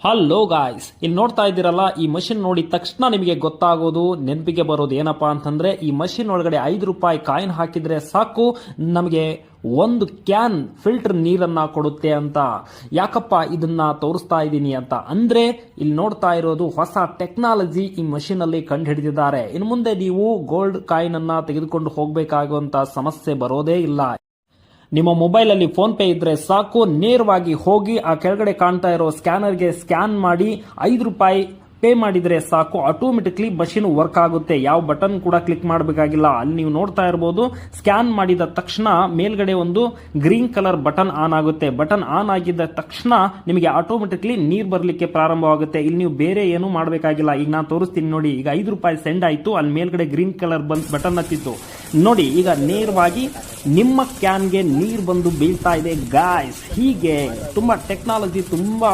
Hello guys, ಇಲ್ಲಿ ನೋಡ್ತಾ ಇದ್ದೀರಲ್ಲ, ಈ ಮಷಿನ್ ನೋಡಿದ ತಕ್ಷಣ ನಿಮಗೆ ಗೊತ್ತಾಗೋದು, ನೆನಪಿಗೆ ಬರೋದು ಏನಪ್ಪಾ ಅಂತಂದ್ರೆ, ಈ ಮಷಿನ್ ಒಳಗಡೆ ₹5 ಕಾಯಿನ್ ಹಾಕಿದ್ರೆ ಸಾಕು, ನಮಗೆ 1 ಕ್ಯಾನ್ ಫಿಲ್ಟರ್ ನೀರನ್ನ ಕೊಡುತ್ತೆ ಅಂತ. ಯಾಕಪ್ಪ ಇದನ್ನ ತೋರಿಸ್ತಾ ಇದ್ದೀನಿ ಅಂತ ಅಂದ್ರೆ, ಇಲ್ಲಿ ನೋಡ್ತಾ ಇರೋದು ಹೊಸ ಟೆಕ್ನಾಲಜಿ ಈ ಮಷಿನ್ ಅಲ್ಲಿ ಕಂಡು ಹಿಡಿದಿದ್ದಾರೆ. ಇನ್ನು ಮುಂದೆ ನೀವು ಗೋಲ್ಡ್ ಕಾಯಿನ್ ಅನ್ನ ತೆಗೆದುಕೊಂಡು ಹೋಗಬೇಕಾಗುವಂತ ಸಮಸ್ಯೆ ಬರೋದೇ ಇಲ್ಲ. ನಿಮ್ಮ ಮೊಬೈಲ್ ಅಲ್ಲಿ ಫೋನ್ ಪೇ ಇದ್ರೆ ಸಾಕು, ನೇರವಾಗಿ ಹೋಗಿ ಆ ಕೆಳಗಡೆ ಕಾಣ್ತಾ ಇರೋ ಸ್ಕ್ಯಾನರ್ಗೆ ಸ್ಕ್ಯಾನ್ ಮಾಡಿ ₹5 ಪೇ ಮಾಡಿದ್ರೆ ಸಾಕು, ಆಟೋಮೆಟಿಕ್ಲಿ ಮಷಿನ್ ವರ್ಕ್ ಆಗುತ್ತೆ. ಯಾವ ಬಟನ್ ಕೂಡ ಕ್ಲಿಕ್ ಮಾಡಬೇಕಾಗಿಲ್ಲ. ಅಲ್ಲಿ ನೀವು ನೋಡ್ತಾ ಇರಬಹುದು, ಸ್ಕ್ಯಾನ್ ಮಾಡಿದ ತಕ್ಷಣ ಮೇಲ್ಗಡೆ ಒಂದು ಗ್ರೀನ್ ಕಲರ್ ಬಟನ್ ಆನ್ ಆಗುತ್ತೆ. ಬಟನ್ ಆನ್ ಆಗಿದ್ದ ತಕ್ಷಣ ನಿಮಗೆ ಆಟೋಮೆಟಿಕ್ಲಿ ನೀರು ಬರಲಿಕ್ಕೆ ಪ್ರಾರಂಭವಾಗುತ್ತೆ. ಇಲ್ಲಿ ನೀವು ಬೇರೆ ಏನು ಮಾಡಬೇಕಾಗಿಲ್ಲ. ಈಗ ನಾನು ತೋರಿಸ್ತೀನಿ ನೋಡಿ. ಈಗ ₹5 ಸೆಂಡ್ ಆಯ್ತು, ಅಲ್ಲಿ ಮೇಲ್ಗಡೆ ಗ್ರೀನ್ ಕಲರ್ ಬಟನ್ ಹತ್ತಿತ್ತು ನೋಡಿ. ಈಗ ನೇರವಾಗಿ ನಿಮ್ಮ ಕ್ಯಾನ್ಗೆ ನೀರು ಬಂದು ಬೀಳ್ತಾ ಇದೆ ಗಾಯ್ಸ್. ಹೀಗೆ ತುಂಬಾ ಟೆಕ್ನಾಲಜಿ ತುಂಬಾ